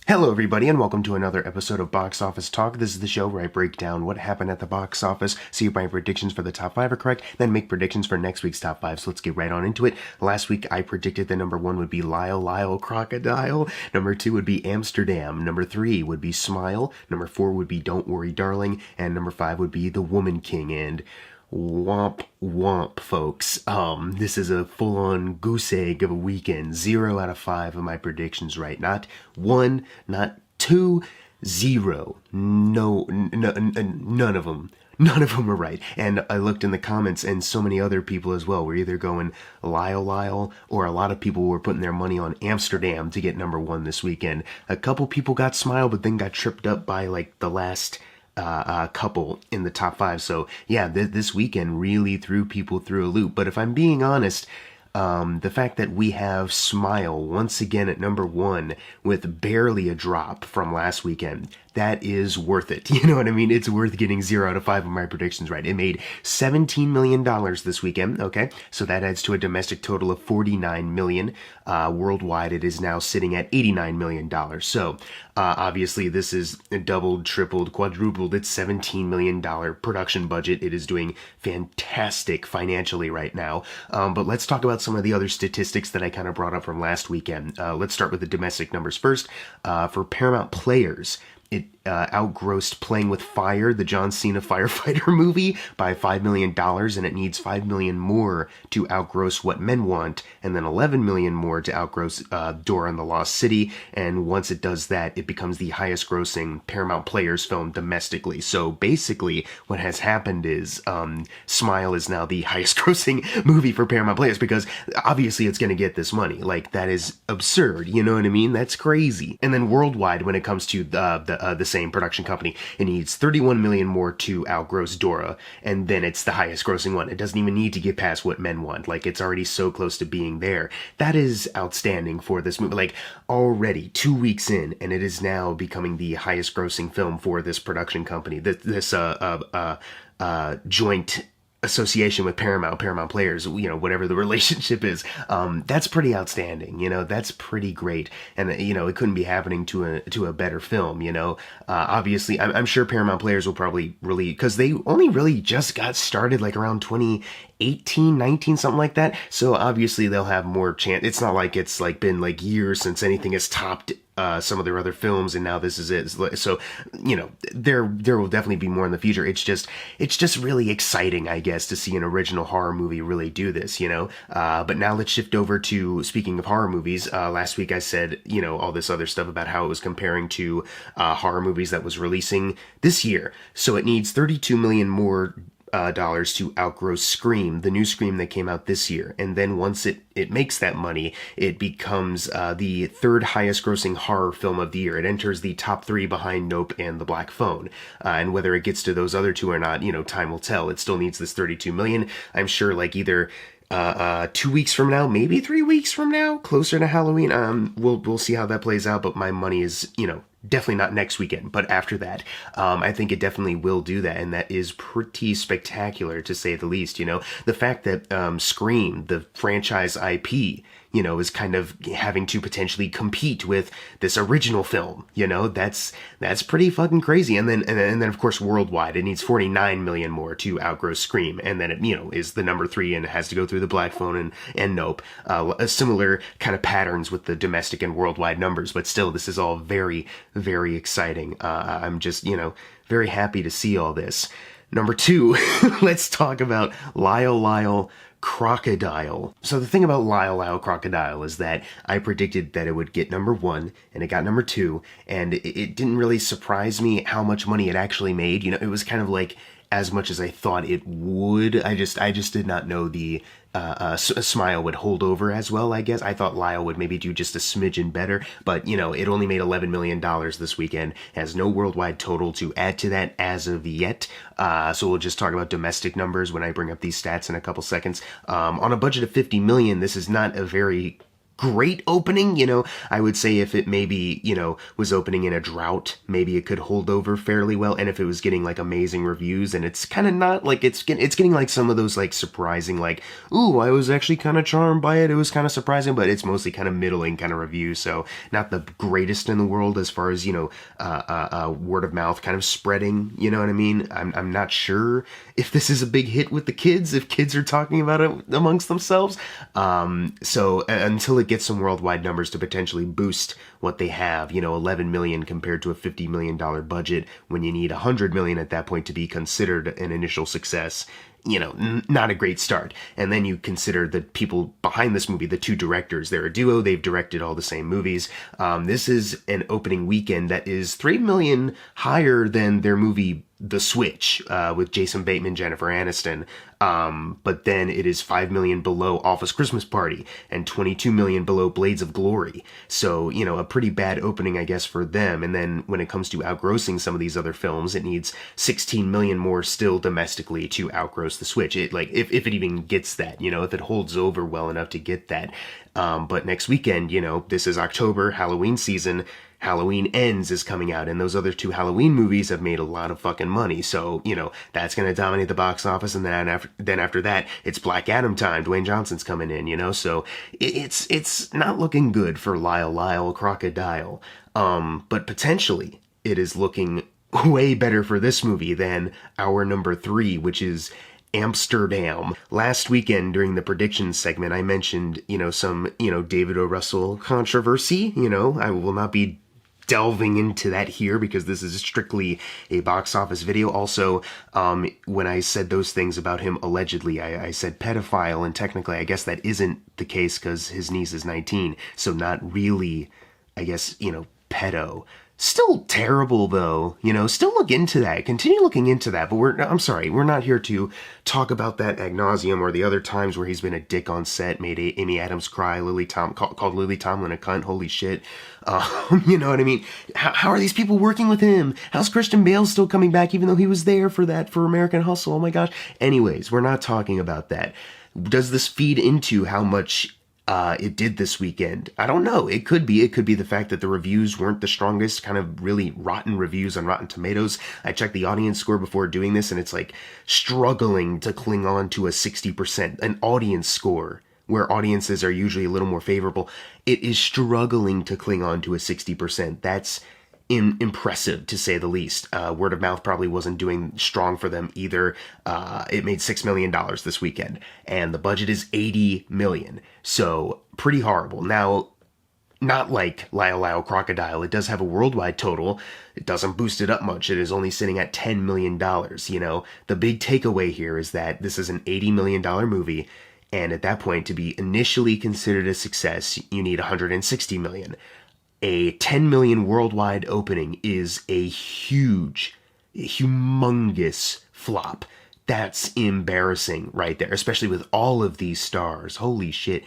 Hello everybody and welcome to another episode of Box Office Talk. This is the show where I break down what happened at the box office, see if my predictions for the top 5 are correct, then make predictions for next week's top 5. So let's get right on into it. Last week I predicted that number 1 would be Lyle Crocodile, number 2 would be Amsterdam, number 3 would be Smile, number 4 would be Don't Worry Darling, and number 5 would be The Woman King. And womp womp, folks. This is a full-on goose egg of a weekend. 0 out of 5 of my predictions right. Not 1, not 2, 0. No, none of them. None of them are right. And I looked in the comments and so many other people as well were either going Lyle, or a lot of people were putting their money on Amsterdam to get number 1 this weekend. A couple people got Smile, but then got tripped up by like the last couple in the top 5. So yeah, this weekend really threw people through a loop. But if I'm being honest, the fact that we have Smile once again at number 1 with barely a drop from last weekend, that is worth it. You know what I mean? It's worth getting 0 out of 5 of my predictions right. It made $17 million this weekend, okay? So that adds to a domestic total of $49 million. Worldwide, it is now sitting at $89 million. So, obviously, this is doubled, tripled, quadrupled its $17 million production budget. It is doing fantastic financially right now. But let's talk about some of the other statistics that I kind of brought up from last weekend. Let's start with the domestic numbers first. For Paramount Players, it outgrossed Playing with Fire, the John Cena firefighter movie, by $5 million, and it needs $5 million more to outgross What Men Want, and then $11 million more to outgross Dora and the Lost City, and once it does that, it becomes the highest grossing Paramount Players film domestically. So basically, what has happened is Smile is now the highest grossing movie for Paramount Players, because obviously it's going to get this money. Like, that is absurd, you know what I mean? That's crazy. And then worldwide, when it comes to the same production company, it needs $31 million more to outgross Dora, and then it's the highest grossing one. It doesn't even need to get past What Men Want. Like, it's already so close to being there. That is outstanding for this movie. Like, already 2 weeks in, and it is now becoming the highest grossing film for this production company. This joint association with Paramount Players, you know, whatever the relationship is, that's pretty outstanding, you know, that's pretty great, and, you know, it couldn't be happening to a better film, you know. Obviously, I'm sure Paramount Players will probably really, because they only really just got started, like, around 2018, 19, something like that, so obviously they'll have more chance. It's not like it's, like, been, like, years since anything has topped some of their other films, and now this is it. So, you know, there will definitely be more in the future. It's just really exciting, I guess, to see an original horror movie really do this, you know. But now let's shift over to, speaking of horror movies. Last week I said, you know, all this other stuff about how it was comparing to horror movies that was releasing this year. So it needs $32 million more dollars to outgross Scream, the new Scream that came out this year. And then once it makes that money, it becomes the third highest grossing horror film of the year. It enters the top 3 behind Nope and The Black Phone. And whether it gets to those other two or not, you know, time will tell. It still needs this $32 million. I'm sure, like, either 2 weeks from now, maybe 3 weeks from now, closer to Halloween. We'll see how that plays out, but my money is, you know, definitely not next weekend, but after that. I think it definitely will do that, and that is pretty spectacular, to say the least, you know. The fact that Scream, the franchise IP, you know, is kind of having to potentially compete with this original film, you know, that's pretty fucking crazy. And then of course worldwide, it needs $49 million more to outgrow Scream, and then it, you know, is the number 3 and it has to go through The Black Phone and Nope. A similar kind of patterns with the domestic and worldwide numbers, but still, this is all very, very exciting. I'm just, you know, very happy to see all this. Number 2, let's talk about Lyle Crocodile. So the thing about Lyle Crocodile is that I predicted that it would get number 1, and it got number 2, and it didn't really surprise me how much money it actually made. You know, it was kind of like as much as I thought it would. I just did not know the Smile would hold over as well, I guess. I thought Lyle would maybe do just a smidgen better, but, you know, it only made $11 million this weekend. Has no worldwide total to add to that as of yet. So we'll just talk about domestic numbers when I bring up these stats in a couple seconds. On a budget of $50 million, this is not a very great opening. I would say if it maybe, was opening in a drought, maybe it could hold over fairly well. And if it was getting like amazing reviews, and it's kind of not like it's getting like some of those like surprising, like, ooh, I was actually kind of charmed by it. It was kind of surprising, but it's mostly kind of middling kind of reviews. So not the greatest in the world as far as, word of mouth kind of spreading. You know what I mean? I'm not sure if this is a big hit with the kids, if kids are talking about it amongst themselves. So until it gets some worldwide numbers to potentially boost what they have, 11 million compared to a $50 million budget, when you need 100 million at that point to be considered an initial success, not a great start. And then you consider the people behind this movie, the two directors. They're a duo. They've directed all the same movies. This is an opening weekend that is 3 million higher than their movie The Switch, with Jason Bateman, Jennifer Aniston. But then it is 5 million below Office Christmas Party and 22 million below Blades of Glory. So, a pretty bad opening, I guess, for them. And then when it comes to outgrossing some of these other films, it needs 16 million more still domestically to outgross The Switch. If it even gets that, if it holds over well enough to get that. But next weekend, this is October, Halloween season. Halloween Ends is coming out, and those other two Halloween movies have made a lot of fucking money. So, that's going to dominate the box office. And then after that, it's Black Adam time. Dwayne Johnson's coming in, so it's not looking good for Lyle Crocodile. But potentially it is looking way better for this movie than our number 3, which is Amsterdam. Last weekend during the predictions segment, I mentioned, some, David O. Russell controversy. I will not be delving into that here because this is strictly a box office video. Also, when I said those things about him allegedly, I said pedophile, and technically I guess that isn't the case because his niece is 19, so not really, I guess, pedo. Still terrible though, still look into that, continue looking into that, but I'm sorry, we're not here to talk about that ad nauseum or the other times where he's been a dick on set, made Amy Adams cry, called Lily Tomlin a cunt, holy shit. You know what I mean? How are these people working with him? How's Christian Bale still coming back even though he was there for American Hustle? Oh my gosh. Anyways, we're not talking about that. Does this feed into how much it did this weekend? I don't know. It could be the fact that the reviews weren't the strongest, kind of really rotten reviews on Rotten Tomatoes. I checked the audience score before doing this, and it's like struggling to cling on to a 60%, an audience score, where audiences are usually a little more favorable. It is struggling to cling on to a 60%. That's impressive, to say the least. Word of mouth probably wasn't doing strong for them either. It made $6 million this weekend, and the budget is $80 million. So pretty horrible. Now, not like Lyle Crocodile. It does have a worldwide total. It doesn't boost it up much. It is only sitting at $10 million. The big takeaway here is that this is an $80 million movie, and at that point, to be initially considered a success, you need $160 million. A 10 million worldwide opening is a humongous flop. That's embarrassing right there, especially with all of these stars. Holy shit.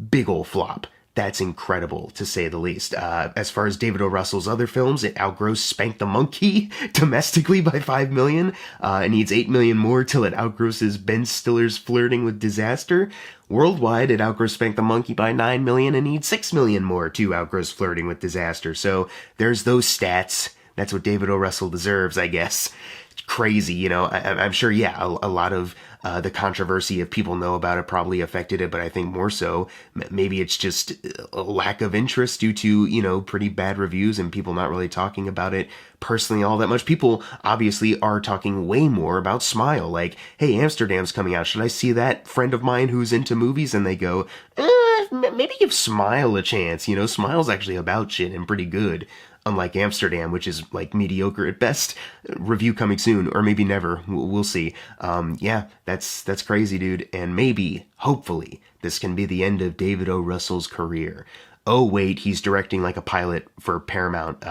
Big ol' flop. That's incredible, to say the least. As far as David O. Russell's other films, it outgrossed Spank the Monkey domestically by $5 million. It needs $8 million more till it outgrosses Ben Stiller's Flirting with Disaster. Worldwide, it outgrossed Spank the Monkey by $9 million and needs $6 million more to outgross Flirting with Disaster. So there's those stats. That's what David O. Russell deserves, I guess. It's crazy, I'm sure, yeah, a lot of the controversy, if people know about it, probably affected it, but I think more so, maybe it's just a lack of interest due to, pretty bad reviews and people not really talking about it personally all that much. People obviously are talking way more about Smile, like, hey, Amsterdam's coming out, should I see that? Friend of mine who's into movies, and they go, maybe give Smile a chance, Smile's actually about shit and pretty good. Unlike Amsterdam, which is like mediocre at best. Review coming soon, or maybe never. We'll see. Yeah, that's crazy, dude. And maybe, hopefully, this can be the end of David O. Russell's career. Oh wait, he's directing like a pilot for Paramount,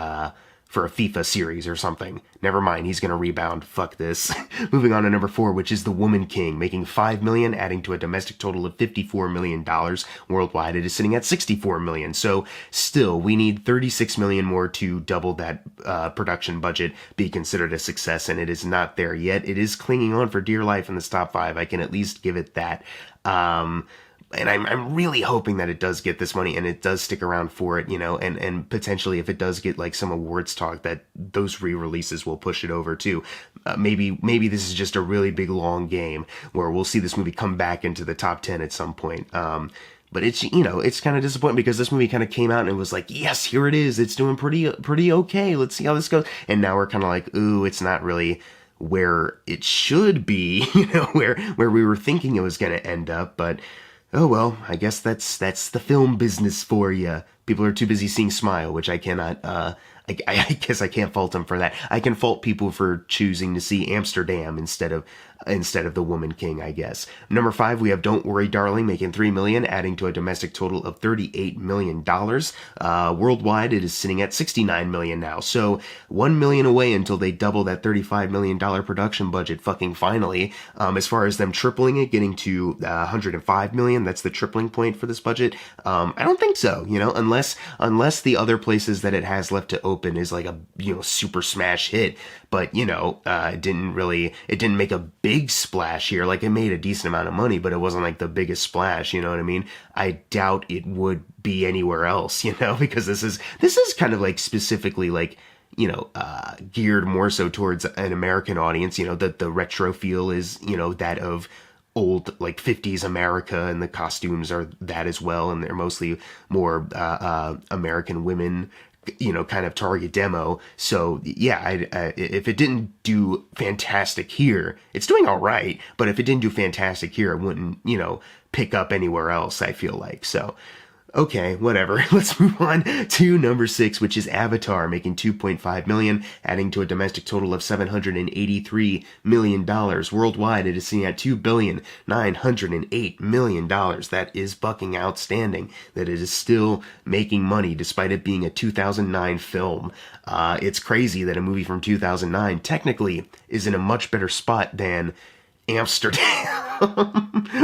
for a FIFA series or something. Never mind, he's gonna rebound. Fuck this. Moving on to number 4, which is The Woman King, making $5 million, adding to a domestic total of $54 million. Worldwide, it is sitting at $64 million. So still, we need $36 million more to double that production budget, be considered a success, and it is not there yet. It is clinging on for dear life in this top 5. I can at least give it that. and I'm really hoping that it does get this money and it does stick around for it, and potentially if it does get like some awards talk, that those re-releases will push it over too. Maybe this is just a really big long game where we'll see this movie come back into the top 10 at some point. But it's kind of disappointing because this movie kind of came out and it was like, yes, here it is. It's doing pretty okay. Let's see how this goes. And now we're kind of like, ooh, it's not really where it should be, where we were thinking it was going to end up. But oh well, I guess that's the film business for you. People are too busy seeing Smile, which I cannot. I guess I can't fault them for that. I can fault people for choosing to see Amsterdam instead of The Woman King, I guess. Number 5, we have Don't Worry Darling, making $3 million, adding to a domestic total of $38 million. Worldwide, it is sitting at $69 million now. So $1 million away until they double that $35 million production budget, fucking finally. As far as them tripling it, getting to $105 million, that's the tripling point for this budget. I don't think so, unless the other places that it has left to open is like a super smash hit. But it didn't make a big splash here. Like, it made a decent amount of money, but it wasn't like the biggest splash, you know what I mean? I doubt it would be anywhere else, because this is kind of like specifically like geared more so towards an American audience. That the retro feel is that of old like 50s America, and the costumes are that as well, and they're mostly more American women, kind of target demo. So yeah, if it didn't do fantastic here, it's doing all right, but if it didn't do fantastic here, it wouldn't pick up anywhere else, I feel like. So okay, whatever. Let's move on to number 6, which is Avatar, making $2.5 million, adding to a domestic total of $783 million. Worldwide, it is sitting at $2,908 million. That is fucking outstanding. That it is still making money despite it being a 2009 film. It's crazy that a movie from 2009 technically is in a much better spot than Amsterdam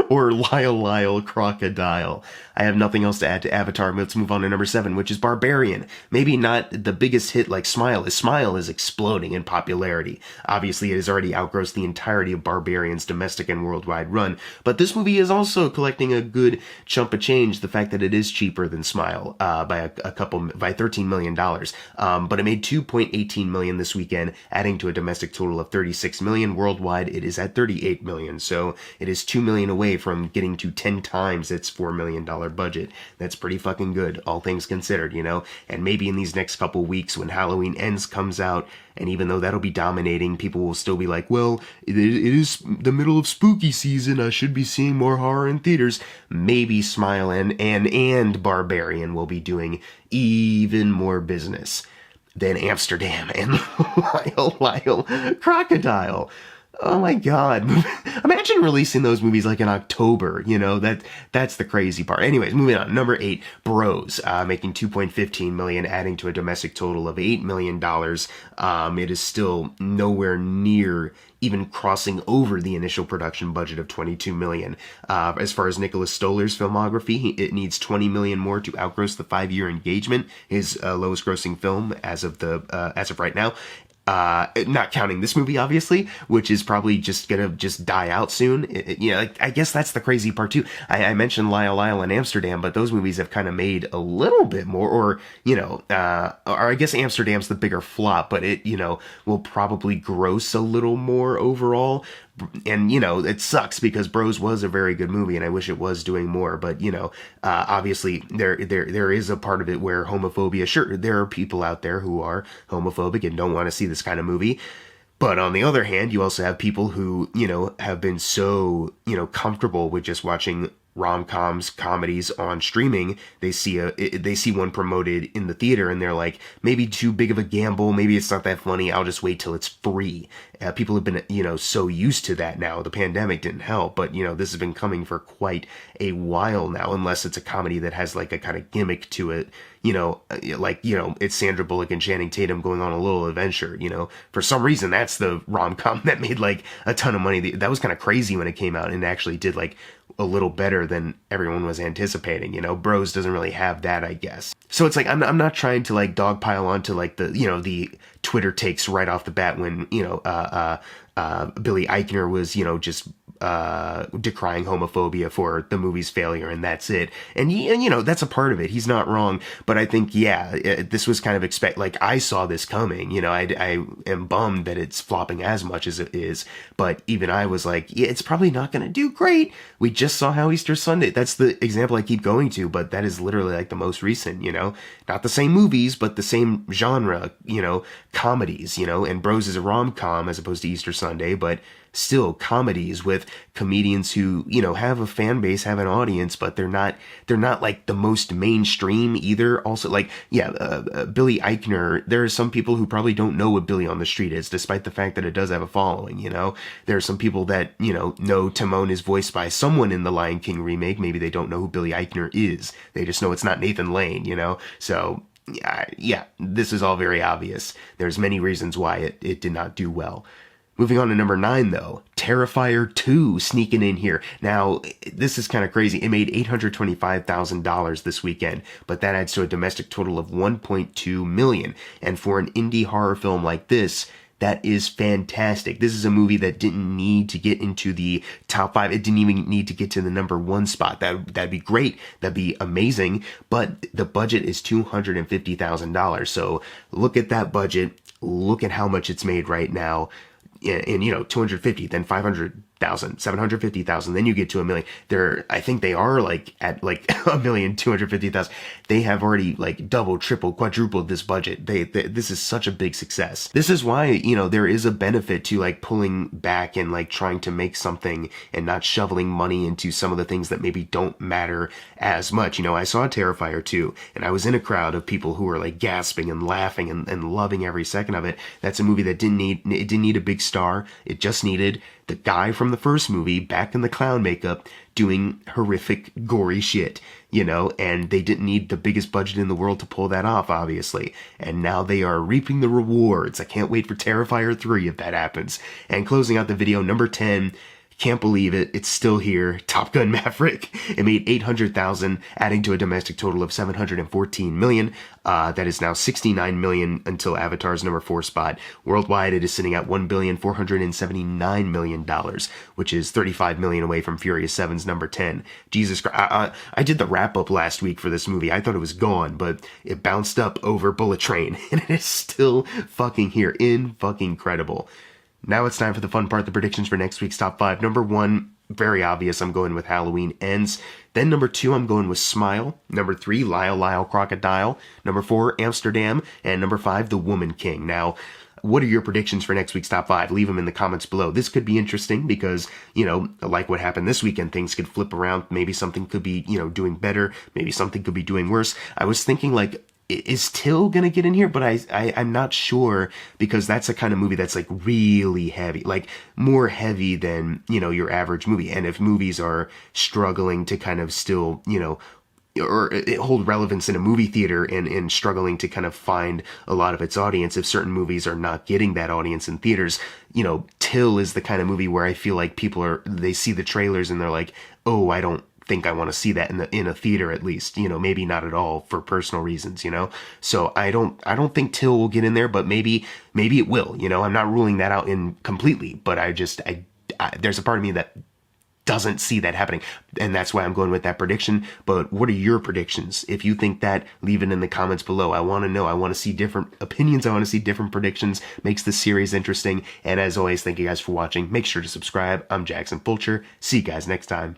or Lyle Crocodile. I have nothing else to add to Avatar. Let's move on to number 7, which is Barbarian. Maybe not the biggest hit like Smile. Smile is exploding in popularity. Obviously, it has already outgrossed the entirety of Barbarian's domestic and worldwide run, but this movie is also collecting a good chunk of change. The fact that it is cheaper than Smile by $13 million. But it made $2.18 million this weekend, adding to a domestic total of $36 million. Worldwide, it is at $38 million. So it is $2 million away from getting to 10 times its $4 million budget. That's pretty fucking good, all things considered, and maybe in these next couple weeks when Halloween Ends comes out, and even though that'll be dominating, people will still be like, well, it is the middle of spooky season, I should be seeing more horror in theaters. Maybe Smile and Barbarian will be doing even more business than Amsterdam and Lyle Crocodile. Oh my god. Imagine releasing those movies like in October, that's the crazy part. Anyways, moving on. Number 8, Bros, making $2.15 million, adding to a domestic total of $8 million. It is still nowhere near even crossing over the initial production budget of $22 million. As far as Nicholas Stoller's filmography, it needs $20 million more to outgross the 5-year engagement, his lowest grossing film as of right now. Not counting this movie, obviously, which is probably just gonna die out soon. I guess that's the crazy part too. I mentioned Lyle and Amsterdam, but those movies have kind of made a little bit more, or I guess Amsterdam's the bigger flop, but it, will probably gross a little more overall. And, it sucks because Bros was a very good movie and I wish it was doing more. But, obviously there is a part of it where homophobia, sure, there are people out there who are homophobic and don't want to see this kind of movie. But on the other hand, you also have people who, have been so, comfortable with just watching rom-coms, comedies on streaming. They see one promoted in the theater and they're like, maybe too big of a gamble, maybe it's not that funny, I'll just wait till it's free. People have been so used to that now. The pandemic didn't help, but this has been coming for quite a while now, unless it's a comedy that has like a kind of gimmick to it. It's Sandra Bullock and Channing Tatum going on a little adventure, for some reason that's the rom-com that made like a ton of money. That was kind of crazy when it came out and actually did like a little better than everyone was anticipating. Bros doesn't really have that, I guess. So it's like, I'm not trying to like dogpile onto like the, the Twitter takes right off the bat when, Billy Eichner was, just decrying homophobia for the movie's failure, and that's it. And that's a part of it. He's not wrong, but I think, this was kind of like, I saw this coming. I am bummed that it's flopping as much as it is, but even I was like, yeah, it's probably not going to do great. We just saw how Easter Sunday, that's the example I keep going to, but that is literally like the most recent, not the same movies, but the same genre, comedies, and Bros is a rom-com as opposed to Easter Sunday, but still comedies with comedians who, have a fan base, have an audience, but they're not like the most mainstream either. Also, like, Billy Eichner, there are some people who probably don't know what Billy on the Street is, despite the fact that it does have a following, There are some people that, know Timon is voiced by someone in the Lion King remake. Maybe they don't know who Billy Eichner is. They just know it's not Nathan Lane, So, this is all very obvious. There's many reasons why it did not do well. Moving on to number 9, though, Terrifier 2 sneaking in here. Now, this is kind of crazy. It made $825,000 this weekend, but that adds to a domestic total of $1.2 million. And for an indie horror film like this, that is fantastic. This is a movie that didn't need to get into the top 5. It didn't even need to get to the number 1 spot. That'd be great. That'd be amazing. But the budget is $250,000. So look at that budget. Look at how much it's made right now. And 250, then 500,000, 750,000, then you get to $1 million. I think they are like at like $1,250,000. They have already like double, triple, quadrupled this budget. This is such a big success. This is why, there is a benefit to like pulling back and like trying to make something and not shoveling money into some of the things that maybe don't matter as much. I saw Terrifier 2 and I was in a crowd of people who were like gasping and laughing and loving every second of it. That's a movie that didn't need a big star. It just needed the guy from the first movie back in the clown makeup doing horrific, gory shit, and they didn't need the biggest budget in the world to pull that off, obviously. And now they are reaping the rewards. I can't wait for Terrifier 3 if that happens. And closing out the video, number 10, can't believe it. It's still here. Top Gun Maverick. It made $800,000, adding to a domestic total of $714 million. That is now $69 million until Avatar's number 4 spot. Worldwide, it is sitting at $1,479 million, which is $35 million away from Furious 7's number 10. Jesus Christ. I did the wrap-up last week for this movie. I thought it was gone, but it bounced up over Bullet Train, and it is still fucking here. Incredible. Now it's time for the fun part, the predictions for next week's top 5. Number 1, very obvious, I'm going with Halloween Ends. Then number 2, I'm going with Smile. Number 3, Lyle Crocodile. Number 4, Amsterdam. And number 5, The Woman King. Now, what are your predictions for next week's top 5? Leave them in the comments below. This could be interesting because, like what happened this weekend, things could flip around. Maybe something could be, doing better. Maybe something could be doing worse. I was thinking like, is Till gonna get in here? But I'm not sure, because that's a kind of movie that's like really heavy, like more heavy than, your average movie. And if movies are struggling to kind of still, or hold relevance in a movie theater and struggling to kind of find a lot of its audience, if certain movies are not getting that audience in theaters, Till is the kind of movie where I feel like they see the trailers and they're like, oh, I don't think I want to see that in a theater, at least, maybe not at all for personal reasons, so I don't think Till will get in there, but maybe it will, I'm not ruling that out completely, but I there's a part of me that doesn't see that happening, and that's why I'm going with that prediction. But what are your predictions? If you think that, leave it in the comments below. I want to know. I want to see different opinions. I want to see different predictions. Makes this series interesting. And as always, thank you guys for watching. Make sure to subscribe. I'm Jackson Fulcher. See you guys next time.